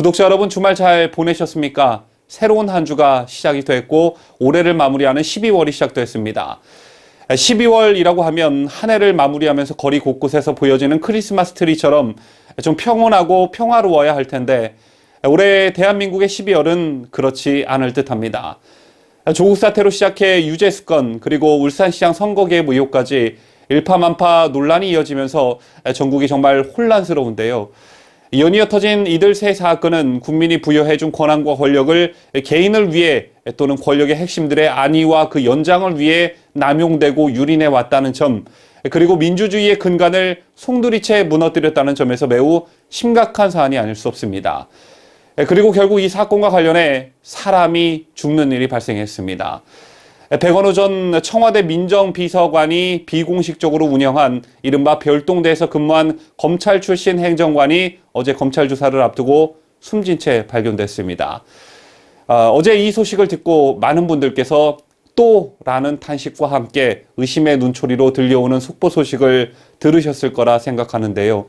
구독자 여러분 주말 잘 보내셨습니까? 새로운 한 주가 시작이 됐고 올해를 마무리하는 12월이 시작됐습니다. 12월이라고 하면 한 해를 마무리하면서 거리 곳곳에서 보여지는 크리스마스 트리처럼 좀 평온하고 평화로워야 할 텐데 올해 대한민국의 12월은 그렇지 않을 듯합니다. 조국 사태로 시작해 유재수 건 그리고 울산시장 선거 개입 의혹까지 일파만파 논란이 이어지면서 전국이 정말 혼란스러운데요. 연이어 터진 이들 세 사건은 국민이 부여해준 권한과 권력을 개인을 위해 또는 권력의 핵심들의 안위와 그 연장을 위해 남용되고 유린해 왔다는 점, 그리고 민주주의의 근간을 송두리째 무너뜨렸다는 점에서 매우 심각한 사안이 아닐 수 없습니다. 그리고 결국 이 사건과 관련해 사람이 죽는 일이 발생했습니다. 백원호 전 청와대 민정비서관이 비공식적으로 운영한 이른바 별동대에서 근무한 검찰 출신 행정관이 어제 검찰 조사를 앞두고 숨진 채 발견됐습니다. 어제 이 소식을 듣고 많은 분들께서 또 라는 탄식과 함께 의심의 눈초리로 들려오는 속보 소식을 들으셨을 거라 생각하는데요.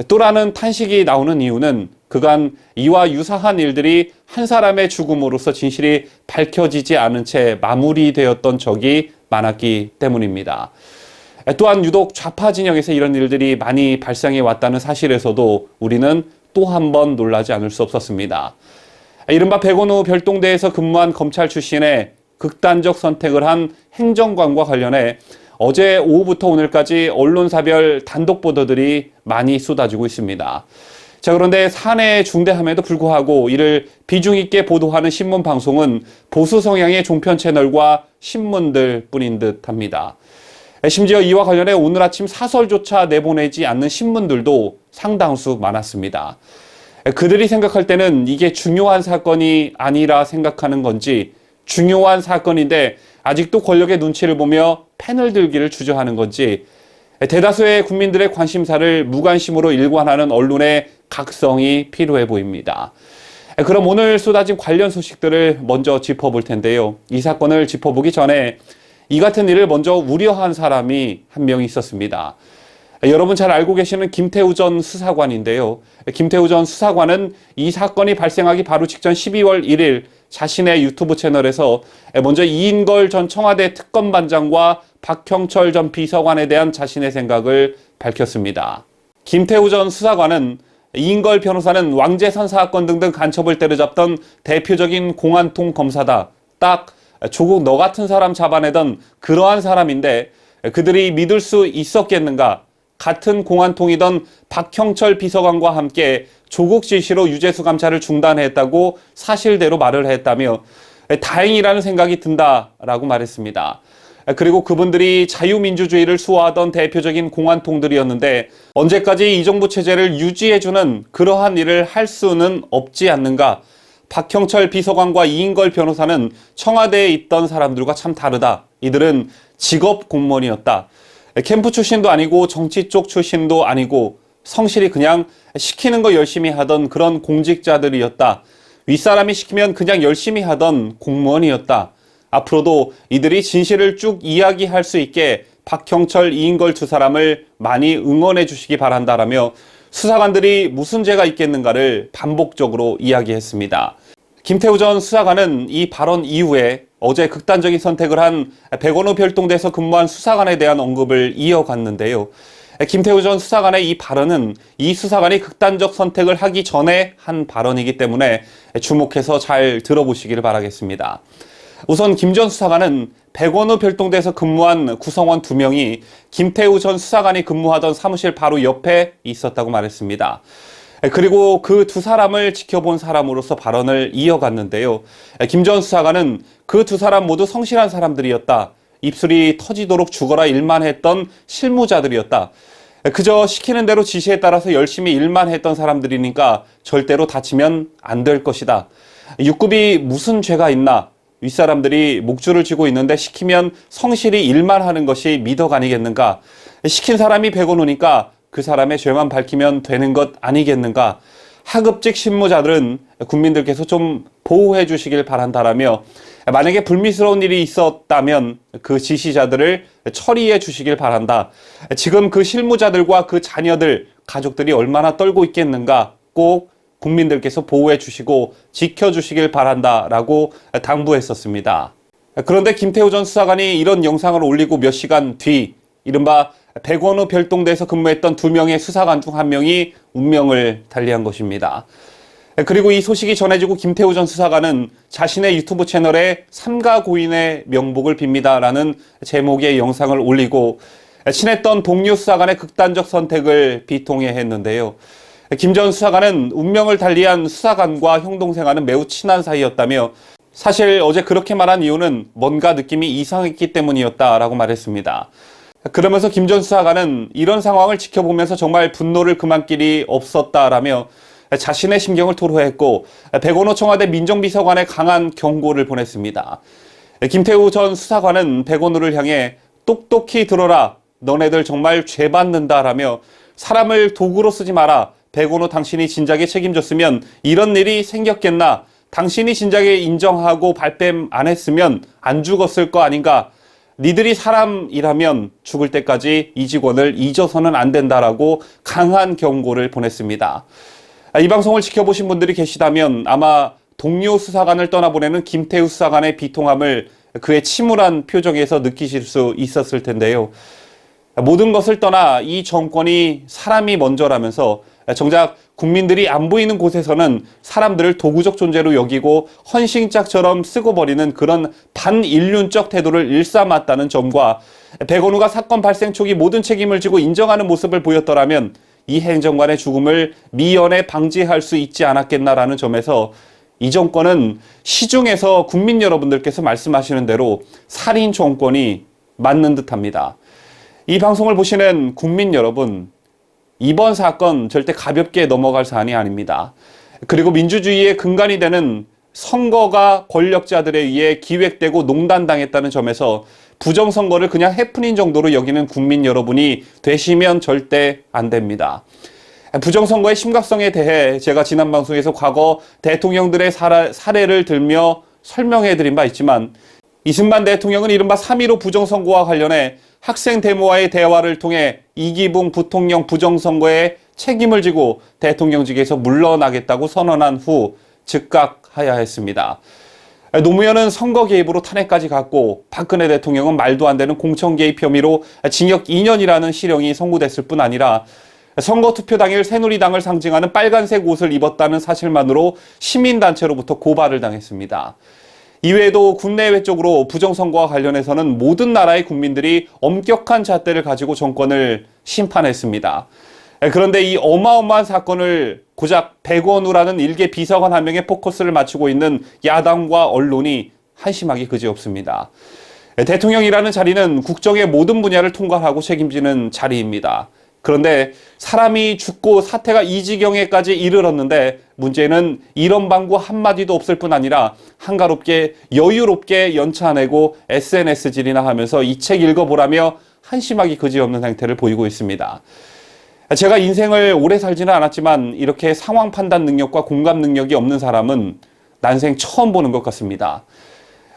또라는 탄식이 나오는 이유는 그간 이와 유사한 일들이 한 사람의 죽음으로써 진실이 밝혀지지 않은 채 마무리되었던 적이 많았기 때문입니다. 또한 유독 좌파 진영에서 이런 일들이 많이 발생해 왔다는 사실에서도 우리는 또 한 번 놀라지 않을 수 없었습니다. 이른바 백원호 별동대에서 근무한 검찰 출신의 극단적 선택을 한 행정관과 관련해 어제 오후부터 오늘까지 언론사별 단독 보도들이 많이 쏟아지고 있습니다. 자, 그런데 사안의 중대함에도 불구하고 이를 비중 있게 보도하는 신문 방송은 보수 성향의 종편 채널과 신문들 뿐인 듯합니다. 심지어 이와 관련해 오늘 아침 사설조차 내보내지 않는 신문들도 상당수 많았습니다. 그들이 생각할 때는 이게 중요한 사건이 아니라 생각하는 건지, 중요한 사건인데 아직도 권력의 눈치를 보며 펜을 들기를 주저하는 건지, 대다수의 국민들의 관심사를 무관심으로 일관하는 언론의 각성이 필요해 보입니다. 그럼 오늘 쏟아진 관련 소식들을 먼저 짚어볼 텐데요. 이 사건을 짚어보기 전에 이 같은 일을 먼저 우려한 사람이 한 명 있었습니다. 여러분 잘 알고 계시는 김태우 전 수사관인데요. 김태우 전 수사관은 이 사건이 발생하기 바로 직전 12월 1일 자신의 유튜브 채널에서 먼저 이인걸 전 청와대 특검반장과 박형철 전 비서관에 대한 자신의 생각을 밝혔습니다. 김태우 전 수사관은 이인걸 변호사는 왕재산 사건 등등 간첩을 때려잡던 대표적인 공안통 검사다. 딱 조국 너 같은 사람 잡아내던 그러한 사람인데 그들이 믿을 수 있었겠는가? 같은 공안통이던 박형철 비서관과 함께 조국 지시로 유재수 감찰을 중단했다고 사실대로 말을 했다며 다행이라는 생각이 든다라고 말했습니다. 그리고 그분들이 자유민주주의를 수호하던 대표적인 공안통들이었는데 언제까지 이 정부 체제를 유지해주는 그러한 일을 할 수는 없지 않는가? 박형철 비서관과 이인걸 변호사는 청와대에 있던 사람들과 참 다르다. 이들은 직업 공무원이었다. 캠프 출신도 아니고 정치 쪽 출신도 아니고 성실히 그냥 시키는 거 열심히 하던 그런 공직자들이었다. 윗사람이 시키면 그냥 열심히 하던 공무원이었다. 앞으로도 이들이 진실을 쭉 이야기할 수 있게 박형철, 이인걸 두 사람을 많이 응원해 주시기 바란다라며 수사관들이 무슨 죄가 있겠는가를 반복적으로 이야기했습니다. 김태우 전 수사관은 이 발언 이후에 어제 극단적인 선택을 한 백원호 별동대에서 근무한 수사관에 대한 언급을 이어갔는데요. 김태우 전 수사관의 이 발언은 이 수사관이 극단적 선택을 하기 전에 한 발언이기 때문에 주목해서 잘 들어보시기를 바라겠습니다. 우선 김 전 수사관은 백원호 별동대에서 근무한 구성원 2명이 김태우 전 수사관이 근무하던 사무실 바로 옆에 있었다고 말했습니다. 그리고 그 두 사람을 지켜본 사람으로서 발언을 이어갔는데요. 김 전 수사관은 그 두 사람 모두 성실한 사람들이었다. 입술이 터지도록 죽어라 일만 했던 실무자들이었다. 그저 시키는 대로 지시에 따라서 열심히 일만 했던 사람들이니까 절대로 다치면 안 될 것이다. 6급이 무슨 죄가 있나? 윗사람들이 목줄을 쥐고 있는데 시키면 성실히 일만 하는 것이 미덕 아니겠는가? 시킨 사람이 백원호니까 그 사람의 죄만 밝히면 되는 것 아니겠는가? 하급직 실무자들은 국민들께서 좀 보호해 주시길 바란다라며 만약에 불미스러운 일이 있었다면 그 지시자들을 처리해 주시길 바란다. 지금 그 실무자들과 그 자녀들, 가족들이 얼마나 떨고 있겠는가 꼭 국민들께서 보호해 주시고 지켜주시길 바란다라고 당부했었습니다. 그런데 김태우 전 수사관이 이런 영상을 올리고 몇 시간 뒤 이른바 백원우 별동대에서 근무했던 2명의 수사관 중 1명이 운명을 달리한 것입니다. 그리고 이 소식이 전해지고 김태우 전 수사관은 자신의 유튜브 채널에 삼가 고인의 명복을 빕니다라는 제목의 영상을 올리고 친했던 동료 수사관의 극단적 선택을 비통해했는데요. 김 전 수사관은 운명을 달리한 수사관과 형 동생과는 매우 친한 사이였다며 사실 어제 그렇게 말한 이유는 뭔가 느낌이 이상했기 때문이었다라고 말했습니다. 그러면서 김 전 수사관은 이런 상황을 지켜보면서 정말 분노를 금할 길이 없었다라며 자신의 심경을 토로했고 백원호 청와대 민정비서관에 강한 경고를 보냈습니다. 김태우 전 수사관은 백원호를 향해 똑똑히 들어라. 너네들 정말 죄 받는다라며 사람을 도구로 쓰지 마라. 백원호 당신이 진작에 책임졌으면 이런 일이 생겼겠나. 당신이 진작에 인정하고 발뺌 안 했으면 안 죽었을 거 아닌가. 니들이 사람이라면 죽을 때까지 이 직원을 잊어서는 안 된다라고 강한 경고를 보냈습니다. 이 방송을 지켜보신 분들이 계시다면 아마 동료 수사관을 떠나보내는 김태우 수사관의 비통함을 그의 침울한 표정에서 느끼실 수 있었을 텐데요. 모든 것을 떠나 이 정권이 사람이 먼저라면서 정작 국민들이 안 보이는 곳에서는 사람들을 도구적 존재로 여기고 헌신짝처럼 쓰고 버리는 그런 반인륜적 태도를 일삼았다는 점과 백원우가 사건 발생 초기 모든 책임을 지고 인정하는 모습을 보였더라면 이 행정관의 죽음을 미연에 방지할 수 있지 않았겠나라는 점에서 이 정권은 시중에서 국민 여러분들께서 말씀하시는 대로 살인 정권이 맞는 듯합니다. 이 방송을 보시는 국민 여러분, 이번 사건 절대 가볍게 넘어갈 사안이 아닙니다. 그리고 민주주의의 근간이 되는 선거가 권력자들에 의해 기획되고 농단당했다는 점에서 부정선거를 그냥 해프닝 정도로 여기는 국민 여러분이 되시면 절대 안 됩니다. 부정선거의 심각성에 대해 제가 지난 방송에서 과거 대통령들의 사례를 들며 설명해 드린 바 있지만 이승만 대통령은 이른바 3.15 부정선거와 관련해 학생 데모와의 대화를 통해 이기붕 부통령 부정선거에 책임을 지고 대통령직에서 물러나겠다고 선언한 후 즉각하야 했습니다. 노무현은 선거 개입으로 탄핵까지 갔고 박근혜 대통령은 말도 안 되는 공천 개입 혐의로 징역 2년이라는 실형이 선고됐을 뿐 아니라 선거 투표 당일 새누리당을 상징하는 빨간색 옷을 입었다는 사실만으로 시민단체로부터 고발을 당했습니다. 이외에도 국내외 쪽으로 부정선거와 관련해서는 모든 나라의 국민들이 엄격한 잣대를 가지고 정권을 심판했습니다. 그런데 이 어마어마한 사건을 고작 백원우라는 일개 비서관 한 명의 포커스를 맞추고 있는 야당과 언론이 한심하기 그지없습니다. 대통령이라는 자리는 국정의 모든 분야를 통괄하고 책임지는 자리입니다. 그런데 사람이 죽고 사태가 이 지경에까지 이르렀는데 문제는 이런 방구 한마디도 없을 뿐 아니라 한가롭게 여유롭게 연차내고 SNS질이나 하면서 이 책 읽어보라며 한심하기 그지없는 행태를 보이고 있습니다. 제가 인생을 오래 살지는 않았지만 이렇게 상황 판단 능력과 공감 능력이 없는 사람은 난생 처음 보는 것 같습니다.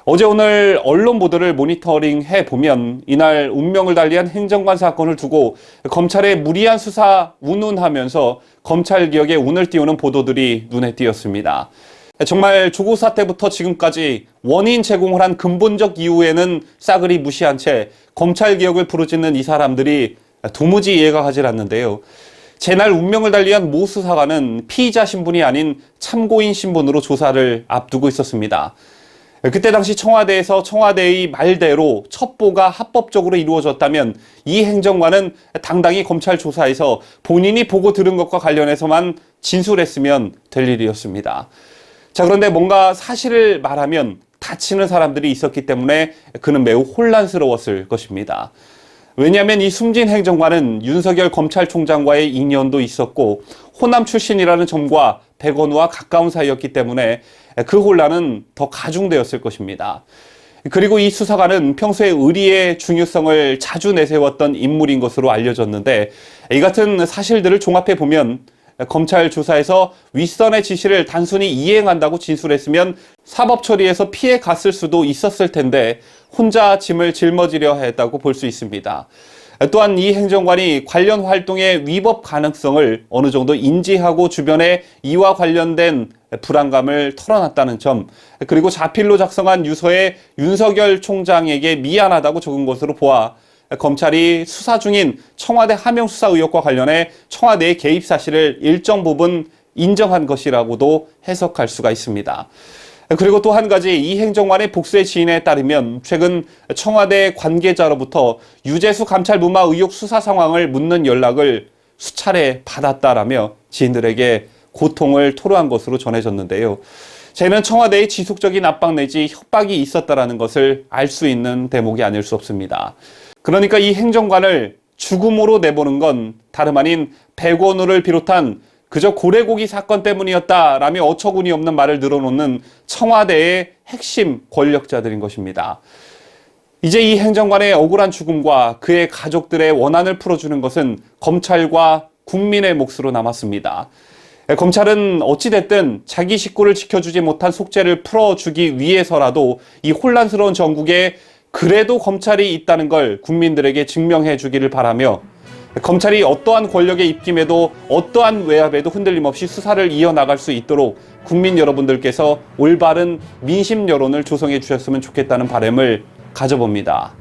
어제 오늘 언론 보도를 모니터링 해보면 이날 운명을 달리한 행정관 사건을 두고 검찰의 무리한 수사 운운하면서 검찰 개혁에 운을 띄우는 보도들이 눈에 띄었습니다. 정말 조국 사태부터 지금까지 원인 제공을 한 근본적 이유에는 싸그리 무시한 채 검찰 개혁을 부르짖는 이 사람들이 도무지 이해가 가질 않는데요. 제날 운명을 달리한 모 수사관은 피의자 신분이 아닌 참고인 신분으로 조사를 앞두고 있었습니다. 그때 당시 청와대에서 청와대의 말대로 첩보가 합법적으로 이루어졌다면 이 행정관은 당당히 검찰 조사에서 본인이 보고 들은 것과 관련해서만 진술했으면 될 일이었습니다. 자, 그런데 뭔가 사실을 말하면 다치는 사람들이 있었기 때문에 그는 매우 혼란스러웠을 것입니다. 왜냐하면 이 숨진 행정관은 윤석열 검찰총장과의 인연도 있었고 호남 출신이라는 점과 백원우와 가까운 사이였기 때문에 그 혼란은 더 가중되었을 것입니다. 그리고 이 수사관은 평소에 의리의 중요성을 자주 내세웠던 인물인 것으로 알려졌는데 이 같은 사실들을 종합해 보면 검찰 조사에서 윗선의 지시를 단순히 이행한다고 진술했으면 사법 처리에서 피해 갔을 수도 있었을 텐데 혼자 짐을 짊어지려 했다고 볼 수 있습니다. 또한 이 행정관이 관련 활동의 위법 가능성을 어느 정도 인지하고 주변에 이와 관련된 불안감을 털어놨다는 점, 그리고 자필로 작성한 유서에 윤석열 총장에게 미안하다고 적은 것으로 보아 검찰이 수사 중인 청와대 하명 수사 의혹과 관련해 청와대의 개입 사실을 일정 부분 인정한 것이라고도 해석할 수가 있습니다. 그리고 또 한 가지, 이 행정관의 복수의 지인에 따르면 최근 청와대 관계자로부터 유재수 감찰 무마 의혹 수사 상황을 묻는 연락을 수차례 받았다라며 지인들에게 고통을 토로한 것으로 전해졌는데요. 저는 청와대의 지속적인 압박 내지 협박이 있었다라는 것을 알 수 있는 대목이 아닐 수 없습니다. 그러니까 이 행정관을 죽음으로 내보는 건 다름 아닌 백원우를 비롯한 그저 고래고기 사건 때문이었다라며 어처구니 없는 말을 늘어놓는 청와대의 핵심 권력자들인 것입니다. 이제 이 행정관의 억울한 죽음과 그의 가족들의 원한을 풀어주는 것은 검찰과 국민의 몫으로 남았습니다. 검찰은 어찌됐든 자기 식구를 지켜주지 못한 속죄를 풀어주기 위해서라도 이 혼란스러운 전국에 그래도 검찰이 있다는 걸 국민들에게 증명해 주기를 바라며, 검찰이 어떠한 권력의 입김에도 어떠한 외압에도 흔들림 없이 수사를 이어나갈 수 있도록 국민 여러분들께서 올바른 민심 여론을 조성해 주셨으면 좋겠다는 바람을 가져봅니다.